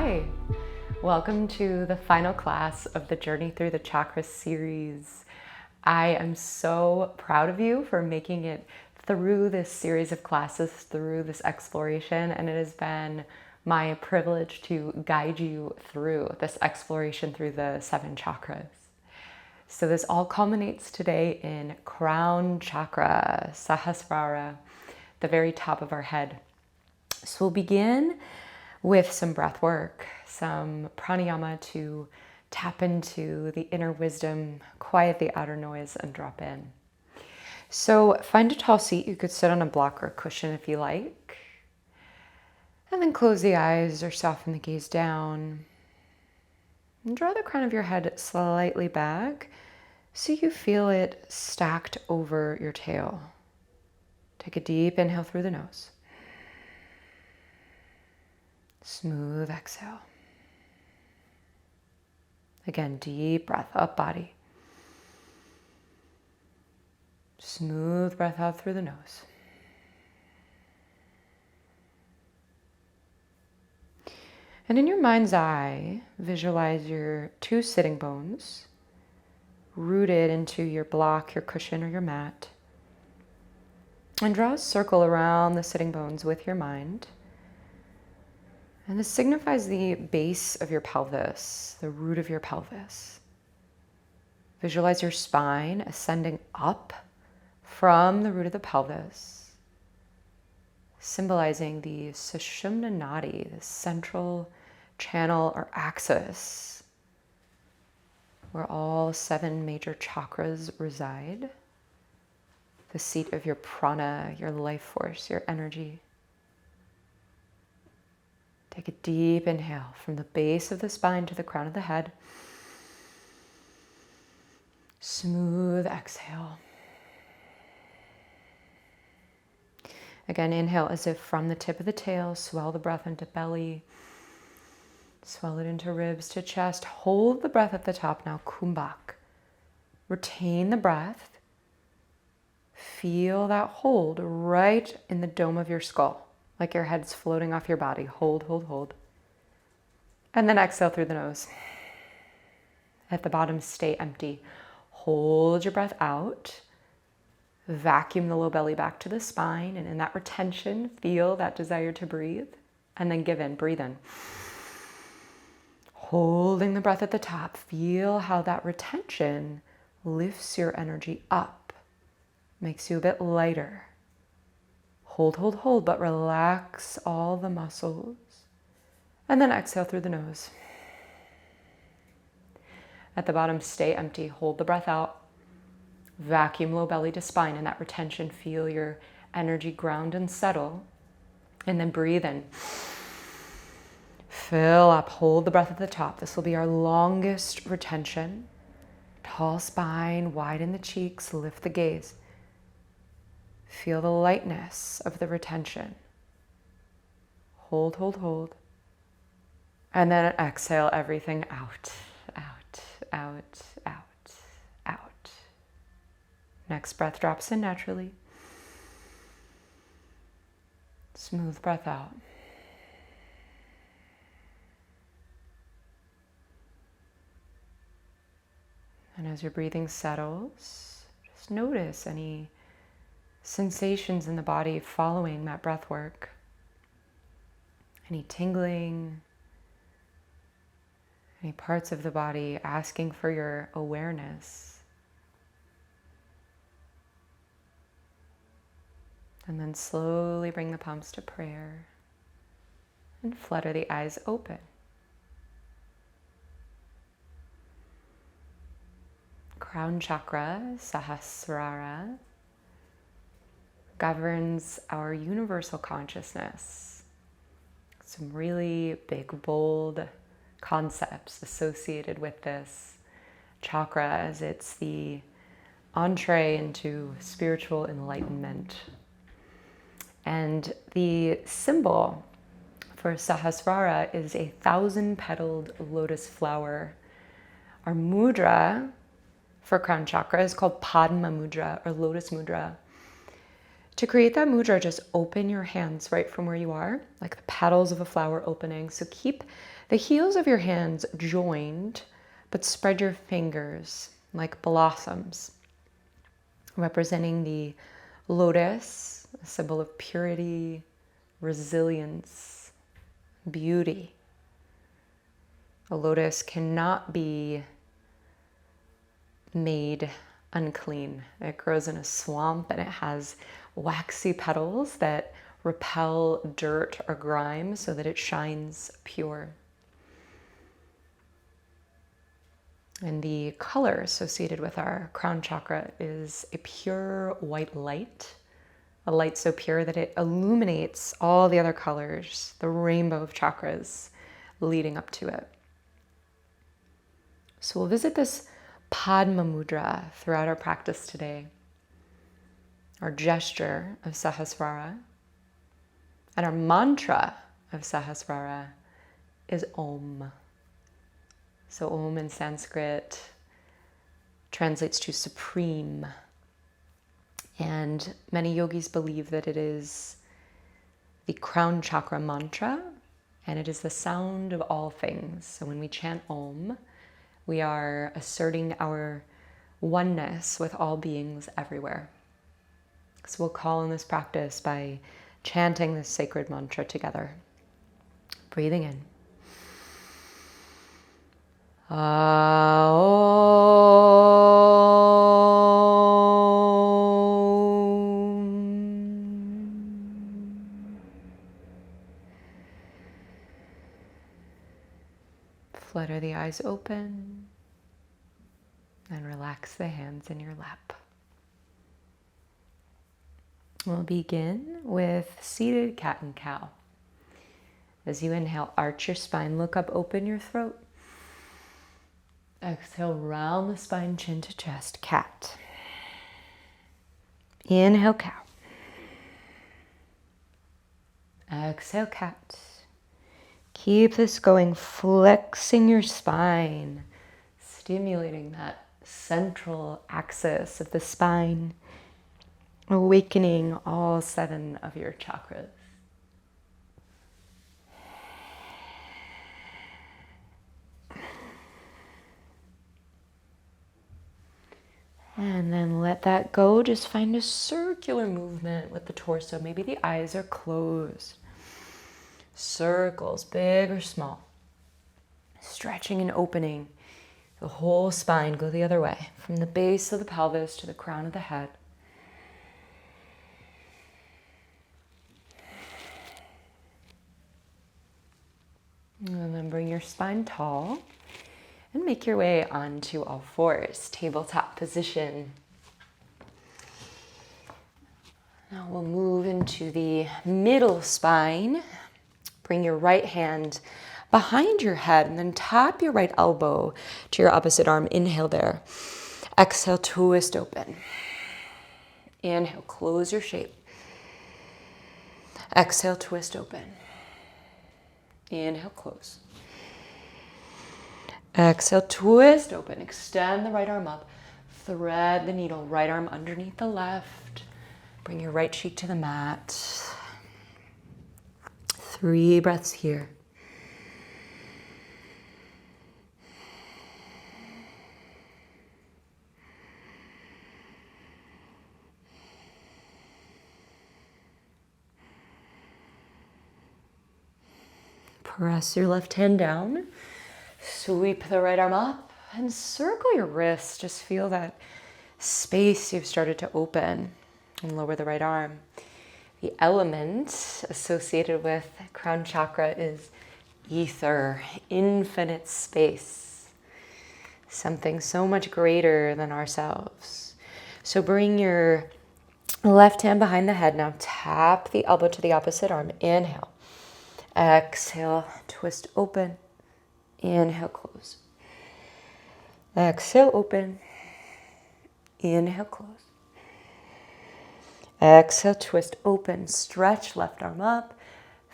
Hi, welcome to the final class of the Journey Through the Chakras series. I am so proud of you for making it through this series of classes, through this exploration, and it has been my privilege to guide you through this exploration through the 7 chakras. So this all culminates today in crown chakra, Sahasrara, the very top of our head. So we'll begin with some breath work, some pranayama to tap into the inner wisdom, quiet the outer noise, and drop in. So find a tall seat. You could sit on a block or a cushion if you like. And then close the eyes or soften the gaze down. And draw the crown of your head slightly back so you feel it stacked over your tail. Take a deep inhale through the nose. Smooth exhale. Again, deep breath up body. Smooth breath out through the nose. And in your mind's eye, visualize your 2 sitting bones rooted into your block, your cushion, or your mat. And draw a circle around the sitting bones with your mind. And this signifies the base of your pelvis, the root of your pelvis. Visualize your spine ascending up from the root of the pelvis, symbolizing the Sushumna Nadi, the central channel or axis, where all 7 major chakras reside, the seat of your prana, your life force, your energy. Take a deep inhale from the base of the spine to the crown of the head. Smooth exhale. Again, inhale as if from the tip of the tail, swell the breath into belly. Swell it into ribs to chest. Hold the breath at the top now, kumbhak. Retain the breath. Feel that hold right in the dome of your skull. Like your head's floating off your body. Hold, hold, hold. And then exhale through the nose. At the bottom, stay empty. Hold your breath out. Vacuum the low belly back to the spine. And in that retention, feel that desire to breathe. And then give in, breathe in. Holding the breath at the top. Feel how that retention lifts your energy up. Makes you a bit lighter. Hold, hold, hold, but relax all the muscles. And then exhale through the nose. At the bottom, stay empty. Hold the breath out. Vacuum low belly to spine. And that retention, feel your energy ground and settle. And then breathe in. Fill up. Hold the breath at the top. This will be our longest retention. Tall spine, widen the cheeks, lift the gaze. Feel the lightness of the retention. Hold, hold, hold. And then exhale everything out, out, out, out, out. Next breath drops in naturally. Smooth breath out. And as your breathing settles, just notice any sensations in the body following that breath work. Any tingling, any parts of the body asking for your awareness. And then slowly bring the palms to prayer and flutter the eyes open. Crown chakra, Sahasrara, governs our universal consciousness. Some really big, bold concepts associated with this chakra, as it's the entree into spiritual enlightenment. And the symbol for Sahasrara is a 1,000-petaled lotus flower. Our mudra for crown chakra is called Padma mudra or lotus mudra. To create that mudra, just open your hands right from where you are, like the petals of a flower opening. So keep the heels of your hands joined, but spread your fingers like blossoms, representing the lotus, a symbol of purity, resilience, beauty. A lotus cannot be made unclean. It grows in a swamp and it has waxy petals that repel dirt or grime so that it shines pure. And the color associated with our crown chakra is a pure white light, a light so pure that it illuminates all the other colors, the rainbow of chakras leading up to it. So we'll visit this Padma Mudra throughout our practice today. Our gesture of Sahasrara and our mantra of Sahasrara is Om. So Om in Sanskrit translates to supreme. And many yogis believe that it is the crown chakra mantra, and it is the sound of all things. So when we chant Om, we are asserting our oneness with all beings everywhere. So we'll call in this practice by chanting this sacred mantra together. Breathing in. Flutter the eyes open and relax the hands in your lap. We'll begin with seated cat and cow. As you inhale, arch your spine, look up, open your throat. Exhale, round the spine, chin to chest, cat. Inhale, cow. Exhale, cat. Keep this going, flexing your spine, stimulating that central axis of the spine, awakening all 7 of your chakras. And then let that go. Just find a circular movement with the torso. Maybe the eyes are closed. Circles, big or small. Stretching and opening the whole spine. Go the other way, from the base of the pelvis to the crown of the head. And then bring your spine tall and make your way onto all fours, tabletop position. Now we'll move into the middle spine. Bring your right hand behind your head and then tap your right elbow to your opposite arm. Inhale there. Exhale, twist open. Inhale, close your shape. Exhale, twist open. Inhale, close. Exhale, twist open. Extend the right arm up. Thread the needle, right arm underneath the left. Bring your right cheek to the mat. 3 breaths here. Press your left hand down. Sweep the right arm up and circle your wrist. Just feel that space you've started to open, and lower the right arm. The element associated with crown chakra is ether, infinite space, something so much greater than ourselves. So bring your left hand behind the head. Now tap the elbow to the opposite arm. Inhale. Exhale, twist open. Inhale, close. Exhale, open. Inhale, close. Exhale, twist open. Stretch left arm up.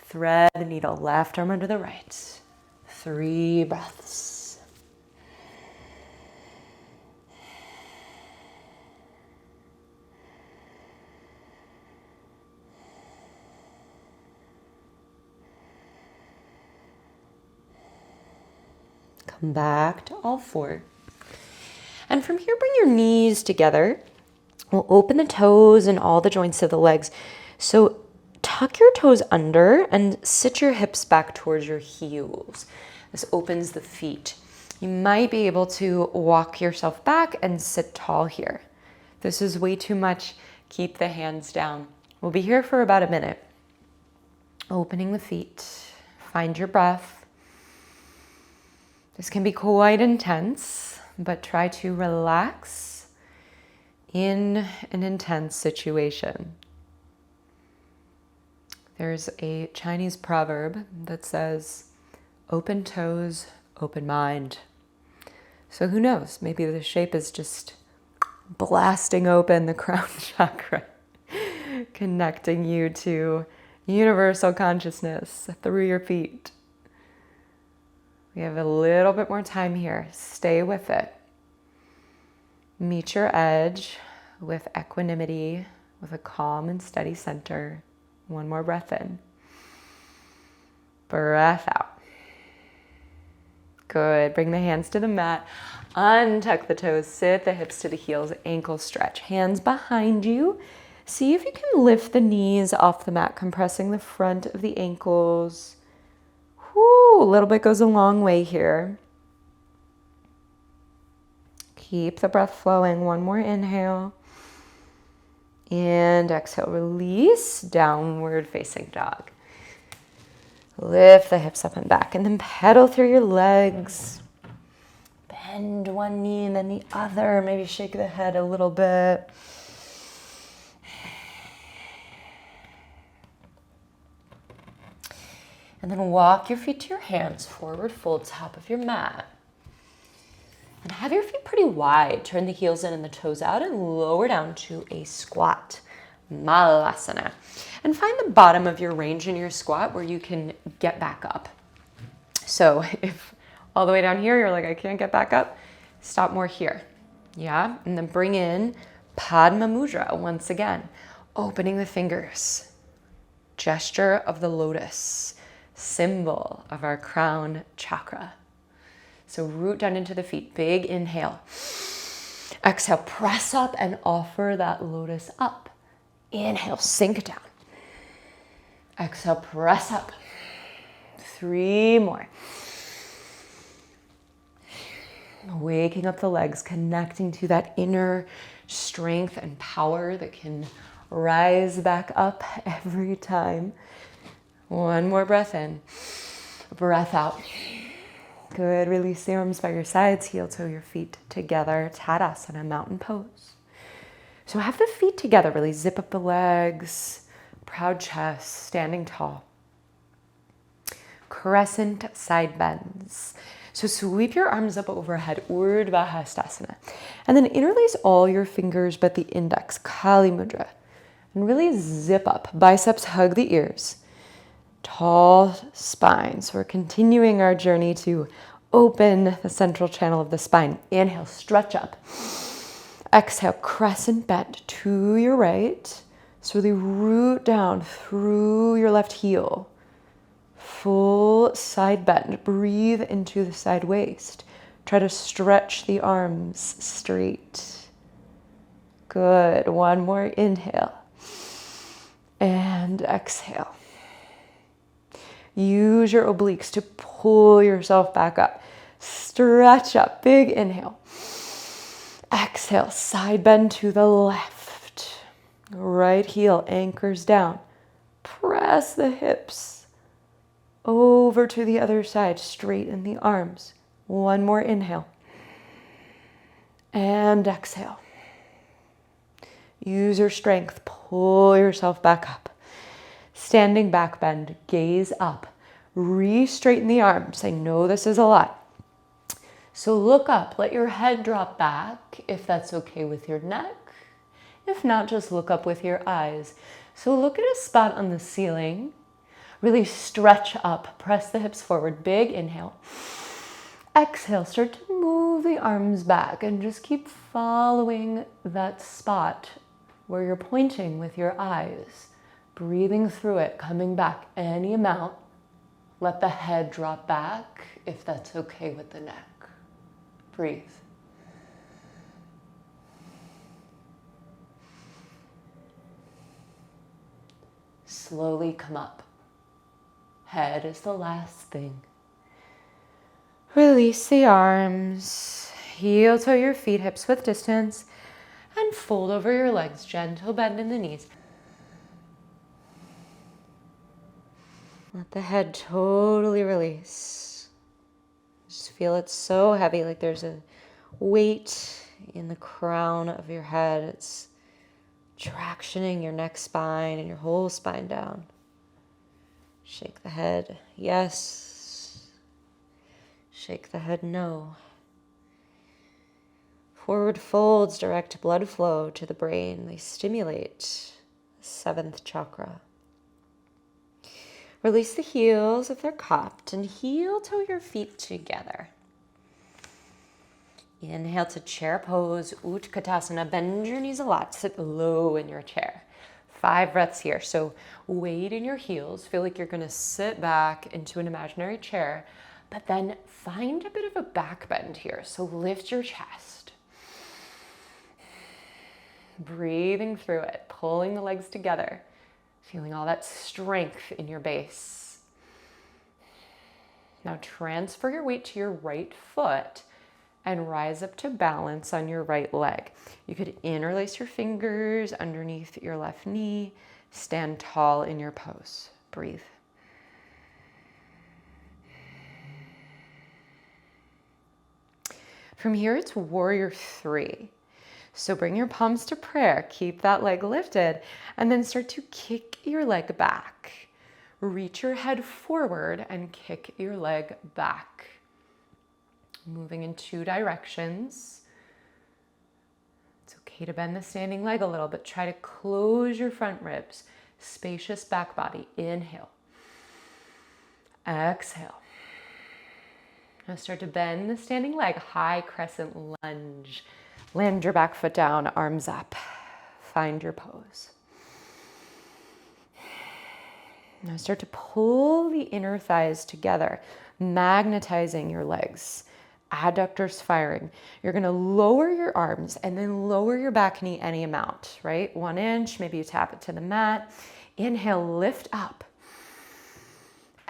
Thread the needle, left arm under the right. 3 breaths. Come back to all four. And from here, bring your knees together. We'll open the toes and all the joints of the legs. So tuck your toes under and sit your hips back towards your heels. This opens the feet. You might be able to walk yourself back and sit tall here. If this is way too much, keep the hands down. We'll be here for about a minute. Opening the feet. Find your breath. This can be quite intense, but try to relax in an intense situation. There's a Chinese proverb that says, open toes, open mind. So who knows, maybe the shape is just blasting open the crown chakra, connecting you to universal consciousness through your feet. We have a little bit more time here. Stay with it. Meet your edge with equanimity, with a calm and steady center. One more breath in. Breath out. Good. Bring the hands to the mat. Untuck the toes. Sit the hips to the heels. Ankle stretch. Hands behind you. See if you can lift the knees off the mat, compressing the front of the ankles. Whoo, a little bit goes a long way here. Keep the breath flowing. One more inhale. And exhale. Release. Downward facing dog. Lift the hips up and back, and then pedal through your legs. Bend one knee and then the other. Maybe shake the head a little bit. And then walk your feet to your hands, forward fold, top of your mat. And have your feet pretty wide. Turn the heels in and the toes out and lower down to a squat. Malasana. And find the bottom of your range in your squat where you can get back up. So if all the way down here you're like, I can't get back up, stop more here. Yeah, and then bring in Padma Mudra once again. Opening the fingers. Gesture of the lotus. Symbol of our crown chakra. So root down into the feet. Big inhale. Exhale, press up and offer that lotus up. Inhale, sink down. Exhale, press up. 3 more. Waking up the legs, connecting to that inner strength and power that can rise back up every time. One more breath in. Breath out. Good. Release the arms by your sides. Heel toe your feet together. Tadasana, mountain pose. So have the feet together. Really zip up the legs. Proud chest. Standing tall. Crescent side bends. So sweep your arms up overhead. Urdhva Hastasana. And then interlace all your fingers but the index. Kali Mudra. And really zip up. Biceps hug the ears. Tall spine. So we're continuing our journey to open the central channel of the spine. Inhale, stretch up. Exhale, crescent bend to your right. So really root down through your left heel. Full side bend. Breathe into the side waist. Try to stretch the arms straight. Good. One more inhale. And exhale. Use your obliques to pull yourself back up. Stretch up. Big inhale. Exhale. Side bend to the left. Right heel anchors down. Press the hips over to the other side. Straighten the arms. One more inhale. And exhale. Use your strength. Pull yourself back up. Standing back bend, gaze up, re-straighten the arms. I know this is a lot. So look up, let your head drop back if that's okay with your neck. If not, just look up with your eyes. So look at a spot on the ceiling. Really stretch up, press the hips forward, big inhale. Exhale, start to move the arms back and just keep following that spot where you're pointing with your eyes. Breathing through it, coming back any amount. Let the head drop back if that's okay with the neck. Breathe. Slowly come up. Head is the last thing. Release the arms. Heel toe your feet, hips width distance. And fold over your legs. Gentle bend in the knees. Let the head totally release. Just feel it so heavy, like there's a weight in the crown of your head. It's tractioning your neck spine and your whole spine down. Shake the head, yes. Shake the head, no. Forward folds direct blood flow to the brain. They stimulate the seventh chakra. Release the heels if they're cupped and heel toe your feet together. Inhale to chair pose, Utkatasana. Bend your knees a lot, sit low in your chair. 5 breaths here. So weight in your heels. Feel like you're gonna sit back into an imaginary chair, but then find a bit of a back bend here. So lift your chest. Breathing through it, pulling the legs together. Feeling all that strength in your base. Now transfer your weight to your right foot and rise up to balance on your right leg. You could interlace your fingers underneath your left knee. Stand tall in your pose. Breathe. From here, it's warrior 3. So bring your palms to prayer, keep that leg lifted, and then start to kick your leg back. Reach your head forward and kick your leg back. Moving in 2 directions. It's okay to bend the standing leg a little, but try to close your front ribs. Spacious back body. Inhale. Exhale. Now start to bend the standing leg, high crescent lunge. Land your back foot down, arms up. Find your pose. Now start to pull the inner thighs together, magnetizing your legs. Adductors firing. You're gonna lower your arms and then lower your back knee any amount, right? 1 inch, maybe you tap it to the mat. Inhale, lift up.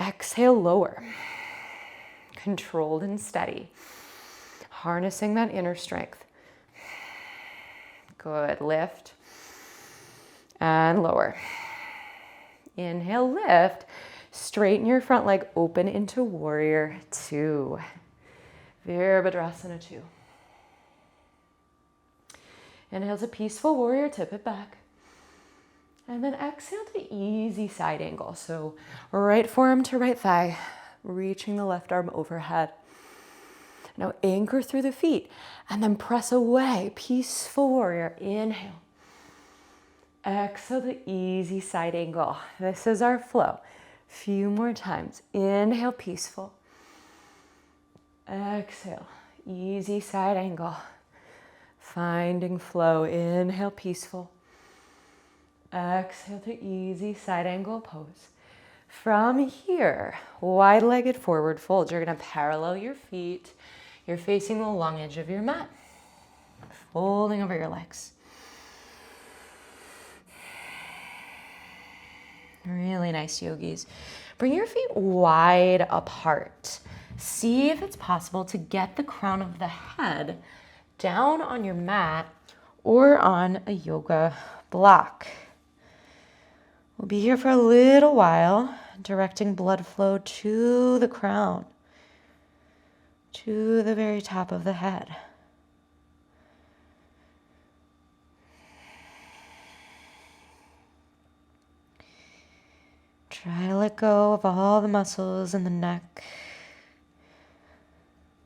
Exhale, lower. Controlled and steady. Harnessing that inner strength. Good, lift and lower. Inhale, lift. Straighten your front leg, open into warrior 2. Virabhadrasana 2. Inhale to peaceful warrior, tip it back. And then exhale to easy side angle. So right forearm to right thigh, reaching the left arm overhead. Now anchor through the feet and then press away. Peaceful warrior. Inhale. Exhale to easy side angle. This is our flow. Few more times. Inhale, peaceful. Exhale, easy side angle. Finding flow. Inhale, peaceful. Exhale to easy side angle pose. From here, wide-legged forward fold. You're gonna parallel your feet. You're facing the long edge of your mat. Folding over your legs. Really nice, yogis. Bring your feet wide apart. See if it's possible to get the crown of the head down on your mat or on a yoga block. We'll be here for a little while, directing blood flow to the crown, to the very top of the head. Try to let go of all the muscles in the neck.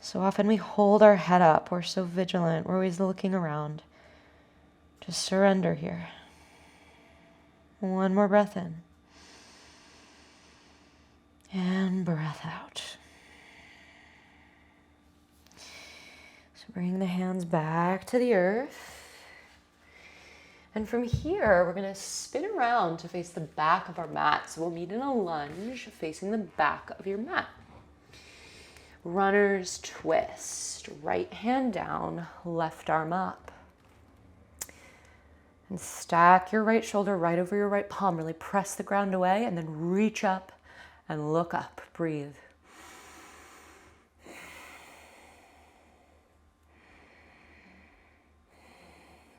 So often we hold our head up. We're so vigilant. We're always looking around. Just surrender here. 1 more breath in. And breath out. So bring the hands back to the earth. And from here, we're going to spin around to face the back of our mat. So we'll meet in a lunge facing the back of your mat. Runner's twist. Right hand down, left arm up. And stack your right shoulder right over your right palm. Really press the ground away and then reach up and look up. Breathe.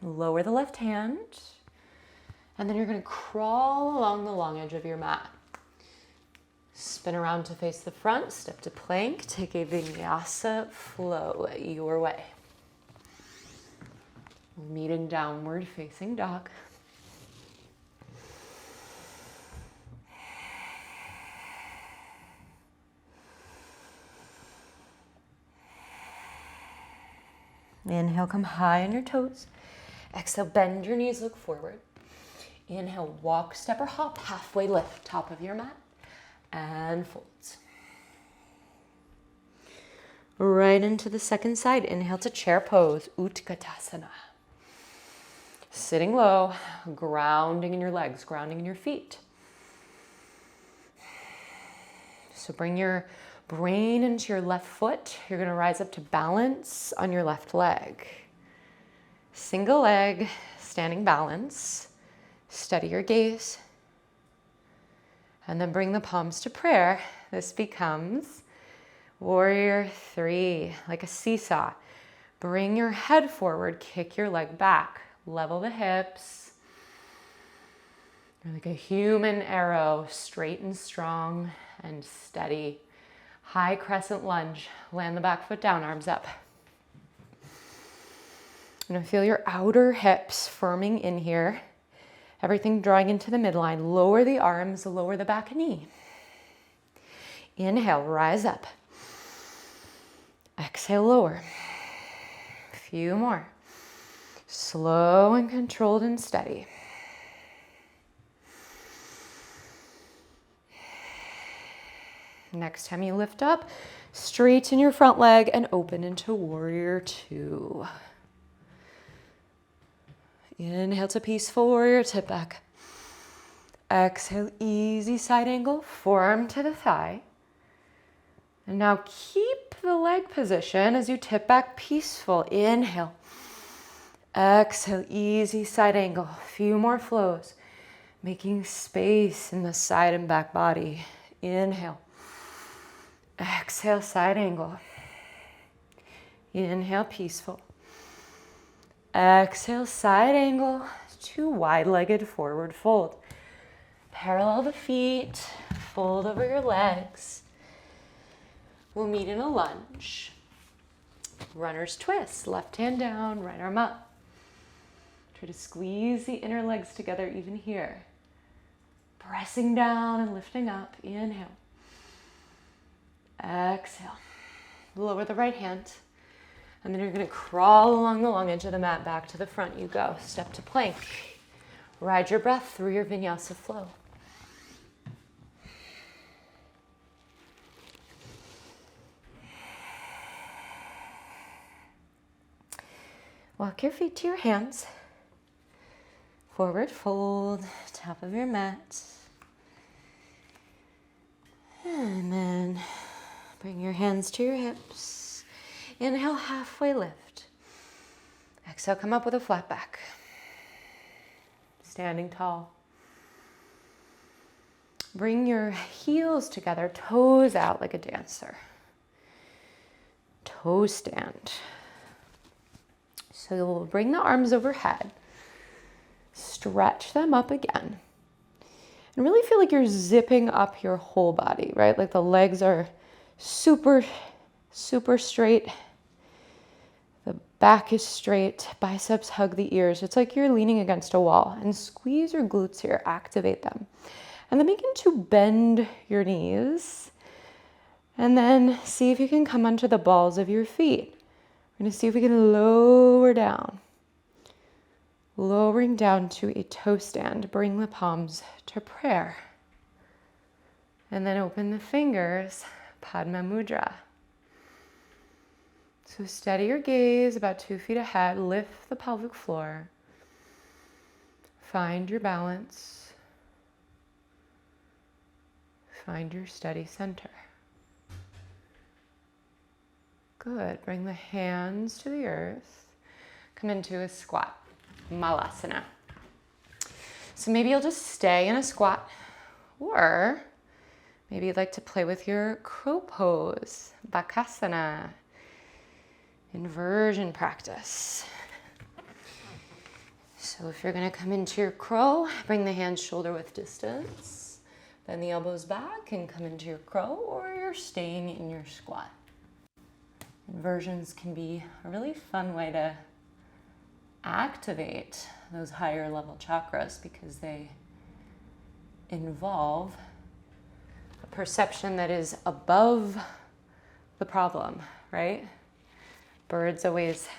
Lower the left hand, and then you're going to crawl along the long edge of your mat. Spin around to face the front, step to plank, take a vinyasa flow your way. Meet in downward facing dog. Inhale, come high on your toes. Exhale, bend your knees, look forward. Inhale, walk, step, or hop, halfway lift, top of your mat, and folds. Right into the second side. Inhale to chair pose, Utkatasana. Sitting low, grounding in your legs, grounding in your feet. So bring your brain into your left foot. You're going to rise up to balance on your left leg. Single leg, standing balance. Steady your gaze. And then bring the palms to prayer. This becomes warrior three, like a seesaw. Bring your head forward, kick your leg back. Level the hips. You're like a human arrow, straight and strong and steady. High crescent lunge. Land the back foot down, arms up. You're going to feel your outer hips firming in here. Everything drawing into the midline. Lower the arms, lower the back knee. Inhale, rise up. Exhale, lower. A few more. Slow and controlled and steady. Next time you lift up, straighten your front leg and open into warrior two. Inhale to peaceful warrior, tip back. Exhale, easy side angle, forearm to the thigh. And now keep the leg position as you tip back, peaceful. Inhale. Exhale, easy side angle. A few more flows. Making space in the side and back body. Inhale. Exhale, side angle. Inhale, peaceful. Exhale, side angle to wide-legged forward fold. Parallel the feet, fold over your legs. We'll meet in a lunge. Runner's twist, left hand down, right arm up. Try to squeeze the inner legs together even here. Pressing down and lifting up. Inhale. Exhale. Lower the right hand. And then you're going to crawl along the long edge of the mat. Back to the front you go. Step to plank. Ride your breath through your vinyasa flow. Walk your feet to your hands. Forward fold, top of your mat. And then bring your hands to your hips. Inhale, halfway lift. Exhale, come up with a flat back. Standing tall. Bring your heels together, toes out like a dancer. Toe stand. So you'll bring the arms overhead. Stretch them up again. And really feel like you're zipping up your whole body, right? Like the legs are super, super straight. The back is straight. Biceps hug the ears. It's like you're leaning against a wall. And squeeze your glutes here. Activate them. And then begin to bend your knees. And then see if you can come onto the balls of your feet. We're going to see if we can lower down. Lowering down to a toe stand. Bring the palms to prayer. And then open the fingers, Padma Mudra. So steady your gaze about 2 feet ahead. Lift the pelvic floor. Find your balance. Find your steady center. Good. Bring the hands to the earth. Come into a squat, malasana. So maybe you'll just stay in a squat, or maybe you'd like to play with your crow pose, bakasana, inversion practice. So if you're going to come into your crow, bring the hands shoulder width distance, bend the elbows back and come into your crow, or you're staying in your squat. Inversions can be a really fun way to activate those higher level chakras because they involve a perception that is above the problem, right? Birds always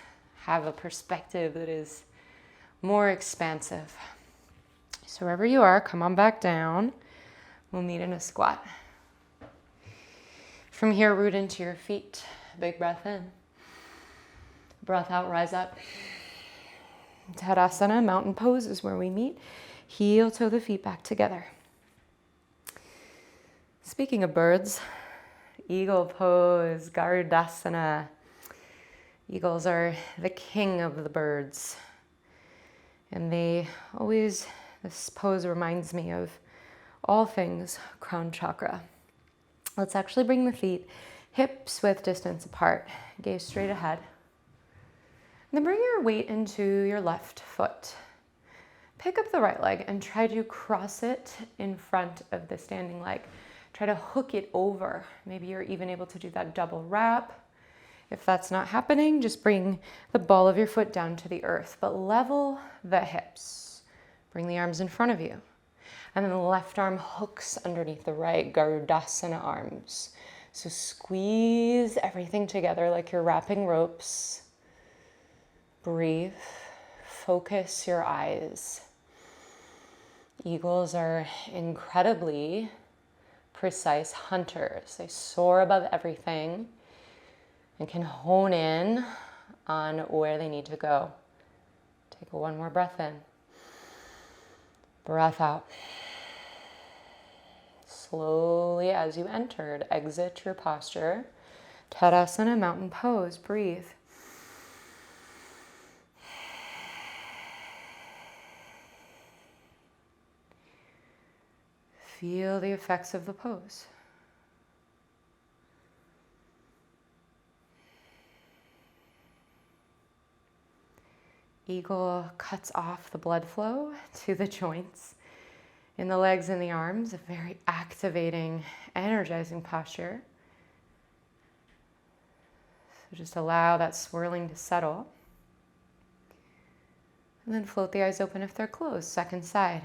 have a perspective that is more expansive. So wherever you are, come on back down. We'll meet in a squat. From here, root into your feet. Big breath in. Breath out, rise up. Tadasana, mountain pose is where we meet. Heel toe the feet back together. Speaking of birds, eagle pose, Garudasana. Eagles are the king of the birds. And this pose reminds me of all things crown chakra. Let's actually bring the feet hips width distance apart. Gaze straight ahead. And then bring your weight into your left foot. Pick up the right leg and try to cross it in front of the standing leg. Try to hook it over. Maybe you're even able to do that double wrap. If that's not happening, just bring the ball of your foot down to the earth, but level the hips. Bring the arms in front of you. And then the left arm hooks underneath the right, Garudasana arms. So squeeze everything together like you're wrapping ropes. Breathe. Focus your eyes. Eagles are incredibly precise hunters. They soar above everything and can hone in on where they need to go. Take one more breath in. Breath out. Slowly as you entered, exit your posture. Tadasana, mountain pose. Breathe. Feel the effects of the pose. Eagle cuts off the blood flow to the joints in the legs and the arms, a very activating, energizing posture. So just allow that swirling to settle. And then float the eyes open if they're closed, second side.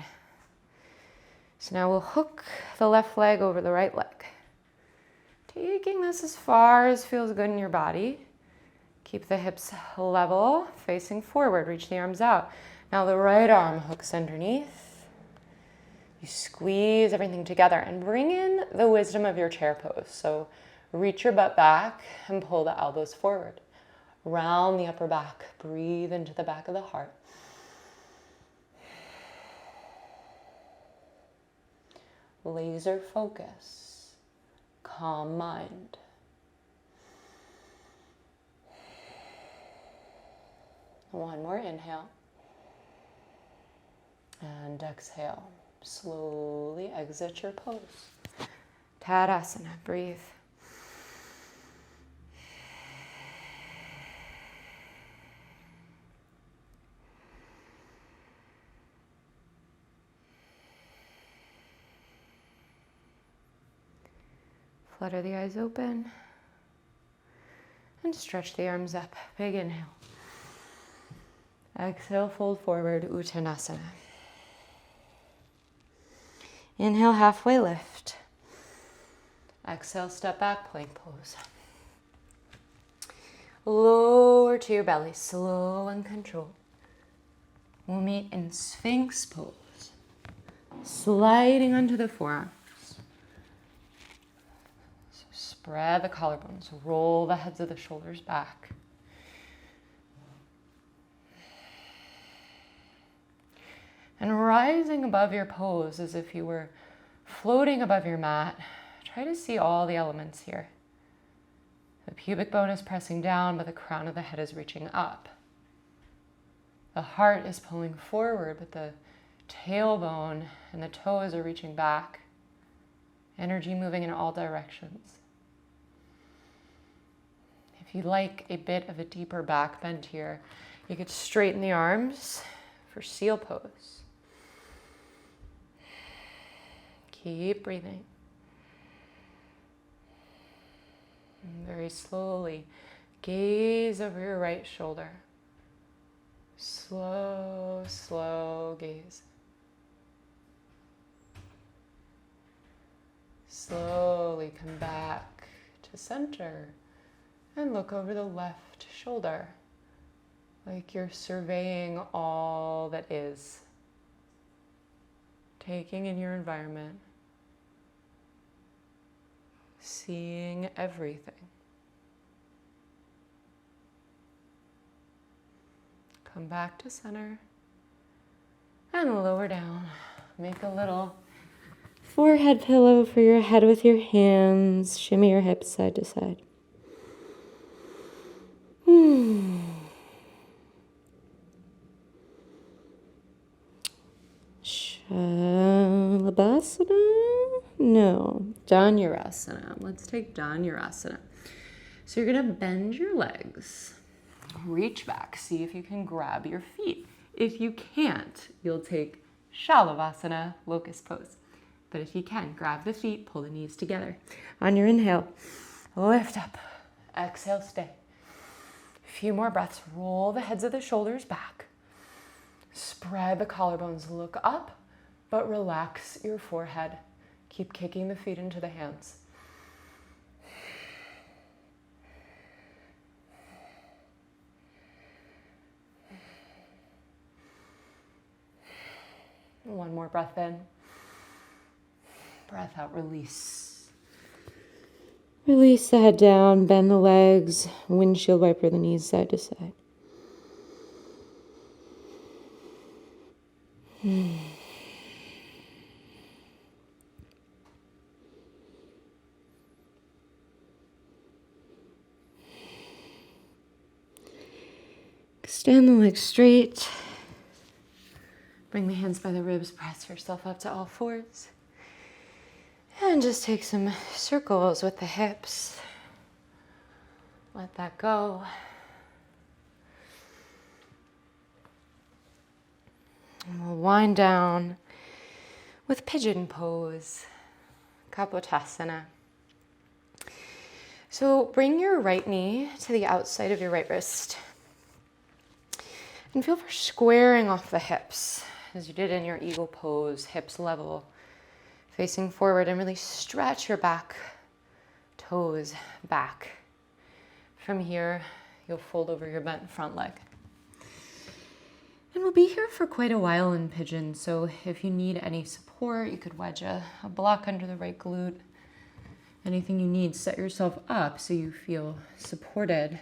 So now we'll hook the left leg over the right leg. Taking this as far as feels good in your body. Keep the hips level, facing forward. Reach the arms out. Now the right arm hooks underneath. You squeeze everything together and bring in the wisdom of your chair pose. So reach your butt back and pull the elbows forward. Round the upper back. Breathe into the back of the heart. Laser focus. Calm mind. One more inhale. And exhale. Slowly exit your pose. Tadasana. Breathe. Flutter the eyes open. And stretch the arms up. Big inhale. Exhale, fold forward, Uttanasana. Inhale, halfway lift. Exhale, step back, plank pose. Lower to your belly, slow and controlled. We'll meet in Sphinx pose. Sliding onto the forearms. So spread the collarbones, roll the heads of the shoulders back. And rising above your pose as if you were floating above your mat, try to see all the elements here. The pubic bone is pressing down, but the crown of the head is reaching up. The heart is pulling forward, but the tailbone and the toes are reaching back. Energy moving in all directions. If you like a bit of a deeper back bend here, you could straighten the arms for seal pose. Keep breathing. And very slowly, gaze over your right shoulder. Slow, slow gaze. Slowly come back to center and look over the left shoulder, like you're surveying all that is, taking in your environment, seeing everything. Come back to center and lower down. Make a little forehead pillow for your head with your hands. Shimmy your hips side to side. Shalabhasana? No, Dhanurasana. Let's take Dhanurasana. So you're going to bend your legs. Reach back. See if you can grab your feet. If you can't, you'll take Shalavasana, locust pose. But if you can, grab the feet, pull the knees together. On your inhale, lift up. Exhale, stay. A few more breaths. Roll the heads of the shoulders back. Spread the collarbones, look up, but relax your forehead. Keep kicking the feet into the hands. One more breath in. Breath out, release. Release the head down, bend the legs, windshield wiper the knees side to side. Extend the legs straight. Bring the hands by the ribs, press yourself up to all fours. And just take some circles with the hips. Let that go. And we'll wind down with pigeon pose, Kapotasana. So bring your right knee to the outside of your right wrist. And feel for squaring off the hips as you did in your eagle pose, hips level, facing forward, and really stretch your back toes back. From here, you'll fold over your bent front leg. And we'll be here for quite a while in pigeon, so if you need any support, you could wedge a block under the right glute. Anything you need, set yourself up so you feel supported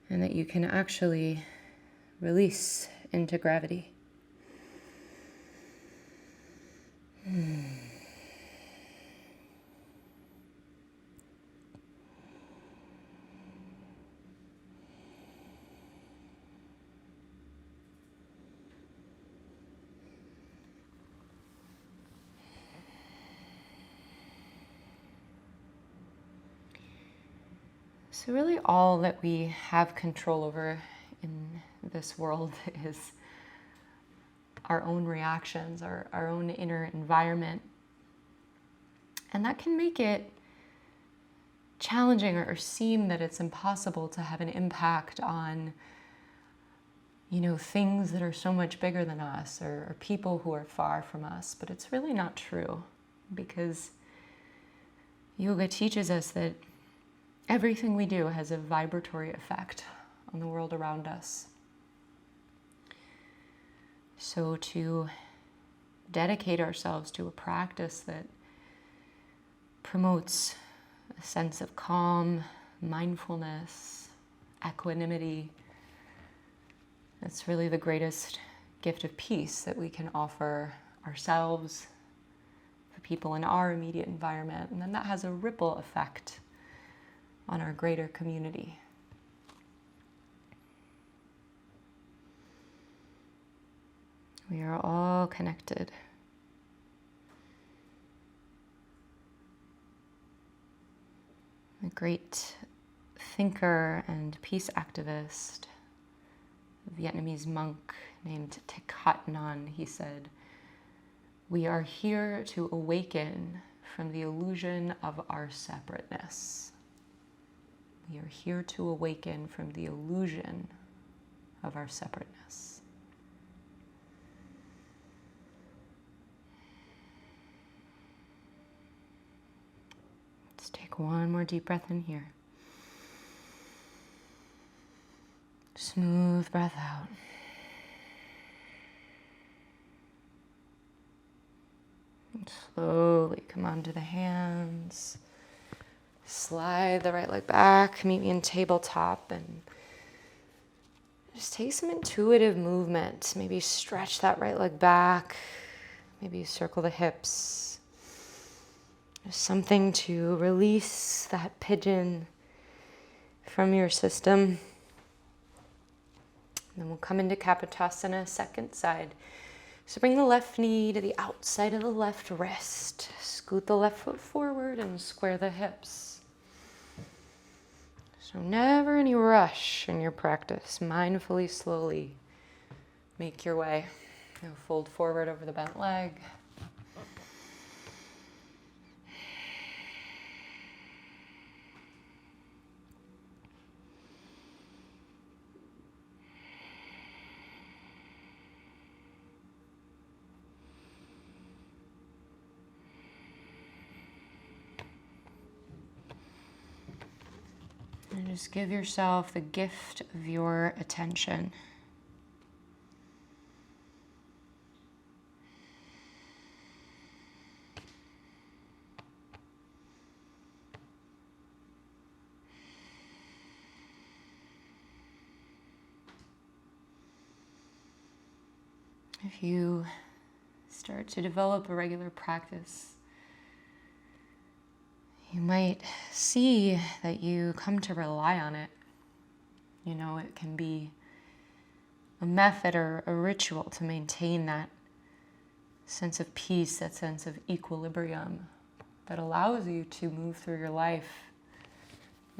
and that you can actually release into gravity. So really all that we have control over in this world is our own reactions, our own inner environment. And that can make it challenging or seem that it's impossible to have an impact on, things that are so much bigger than us or people who are far from us. But it's really not true, because yoga teaches us that everything we do has a vibratory effect on the world around us. So to dedicate ourselves to a practice that promotes a sense of calm, mindfulness, equanimity, that's really the greatest gift of peace that we can offer ourselves, the people in our immediate environment, and then that has a ripple effect on our greater community. We are all connected. A great thinker and peace activist, a Vietnamese monk named Thich Hat Hanh, he said, "We are here to awaken from the illusion of our separateness." We are here to awaken from the illusion of our separateness. Let's take one more deep breath in here. Smooth breath out. And slowly come onto the hands. Slide the right leg back, meet me in tabletop, and just take some intuitive movement. Maybe stretch that right leg back, maybe circle the hips. Just something to release that pigeon from your system. And then we'll come into Kapotasana, second side. So bring the left knee to the outside of the left wrist. Scoot the left foot forward and square the hips. So never any rush in your practice. Mindfully, slowly make your way. Now fold forward over the bent leg. And just give yourself the gift of your attention. If you start to develop a regular practice, you might see that you come to rely on it. You know, it can be a method or a ritual to maintain that sense of peace, that sense of equilibrium that allows you to move through your life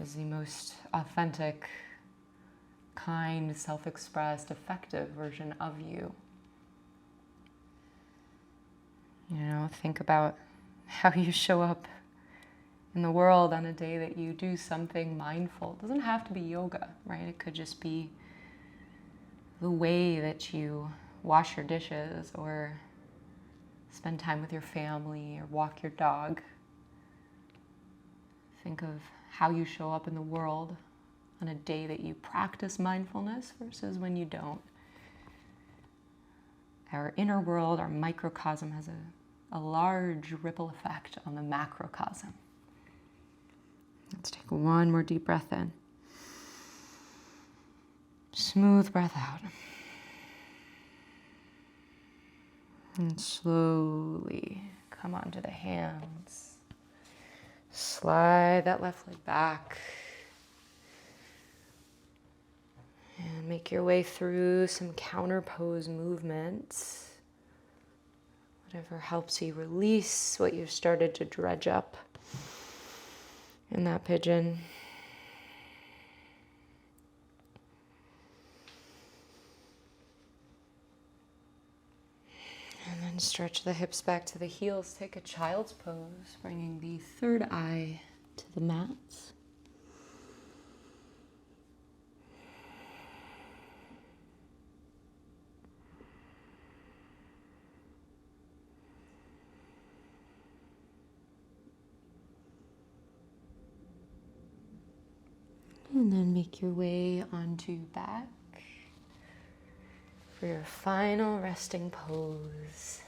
as the most authentic, kind, self-expressed, effective version of you. You know, think about how you show up in the world on a day that you do something mindful. It doesn't have to be yoga, right? It could just be the way that you wash your dishes or spend time with your family or walk your dog. Think of how you show up in the world on a day that you practice mindfulness versus when you don't. Our inner world, our microcosm, has a large ripple effect on the macrocosm. Let's take one more deep breath in. Smooth breath out. And slowly come onto the hands. Slide that left leg back. And make your way through some counter pose movements. Whatever helps you release what you've started to dredge up in that pigeon. And then stretch the hips back to the heels. Take a child's pose, bringing the third eye to the mat. And then make your way onto back for your final resting pose.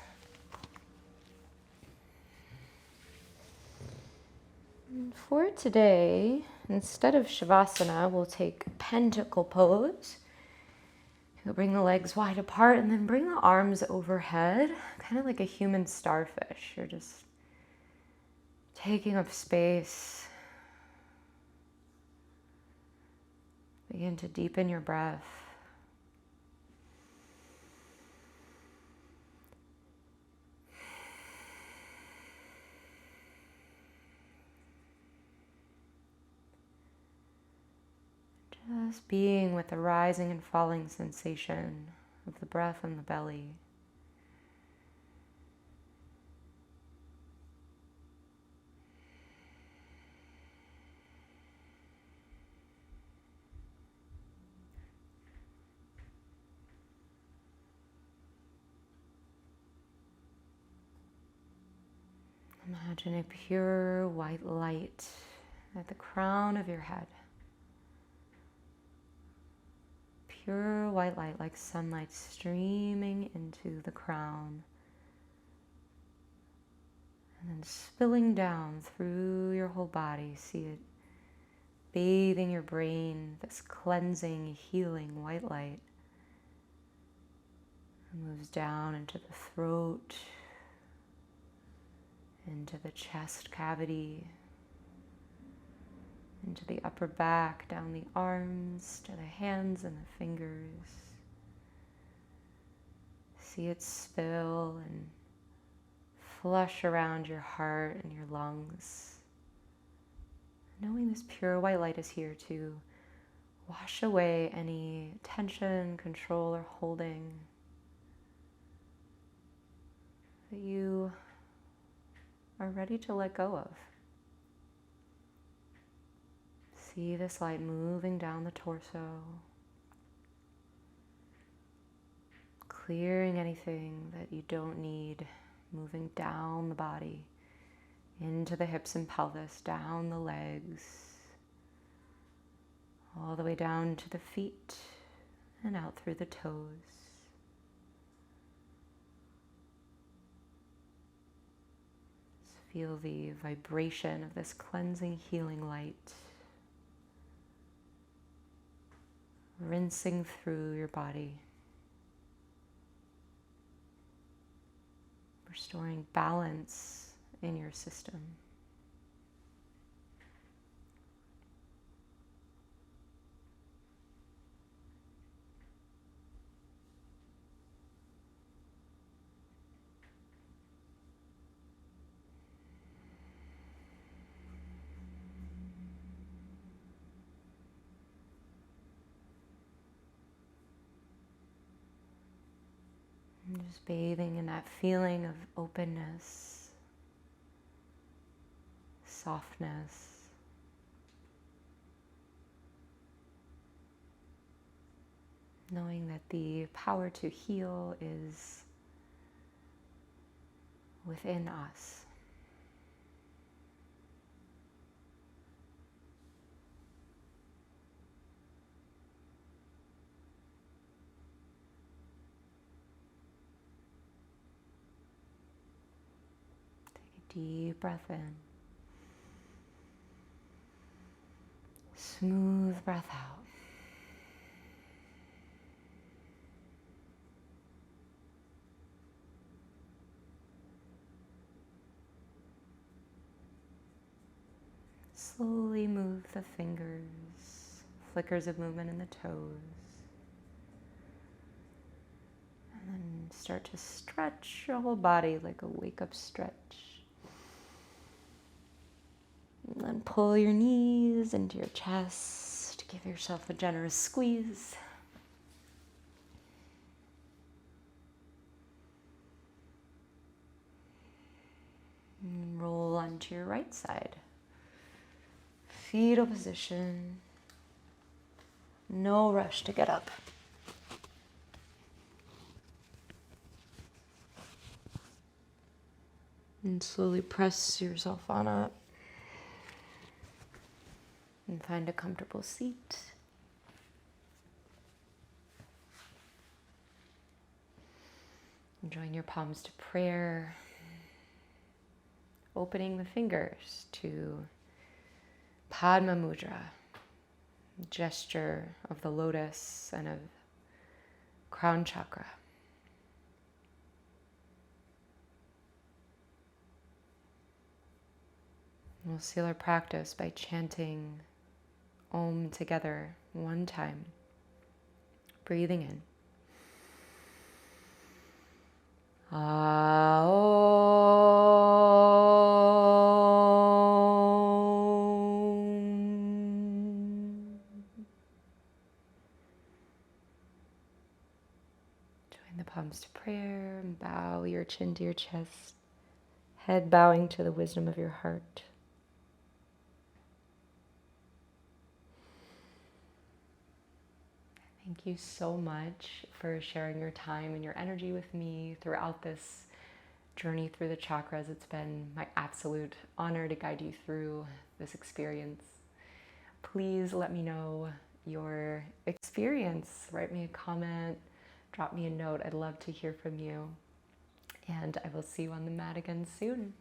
And for today, instead of Shavasana, we'll take pentacle pose. So bring the legs wide apart and then bring the arms overhead, kind of like a human starfish. You're just taking up space. Begin to deepen your breath. Just being with the rising and falling sensation of the breath in the belly. Imagine a pure white light at the crown of your head. Pure white light like sunlight streaming into the crown and then spilling down through your whole body. See it bathing your brain, this cleansing, healing white light. It moves down into the throat, into the chest cavity, into the upper back, down the arms, to the hands and the fingers. See it spill and flush around your heart and your lungs. Knowing this pure white light is here to wash away any tension, control, or holding that you are ready to let go of. See this light moving down the torso, clearing anything that you don't need, moving down the body, into the hips and pelvis, down the legs, all the way down to the feet and out through the toes. Just feel the vibration of this cleansing, healing light rinsing through your body, restoring balance in your system. And just bathing in that feeling of openness, softness, knowing that the power to heal is within us. Deep breath in. Smooth breath out. Slowly move the fingers, flickers of movement in the toes. And then start to stretch your whole body like a wake-up stretch. And then pull your knees into your chest. Give yourself a generous squeeze. And roll onto your right side. Fetal position. No rush to get up. And slowly press yourself on up. And find a comfortable seat. And join your palms to prayer. Opening the fingers to Padma Mudra, gesture of the lotus and of, crown chakra. We'll seal our practice by chanting Om together one time. Breathing in. Join the palms to prayer and bow your chin to your chest, head bowing to the wisdom of your heart. Thank you so much for sharing your time and your energy with me throughout this journey through the chakras. It's been my absolute honor to guide you through this experience. Please let me know your experience. Write me a comment, drop me a note. I'd love to hear from you. And I will see you on the mat again soon.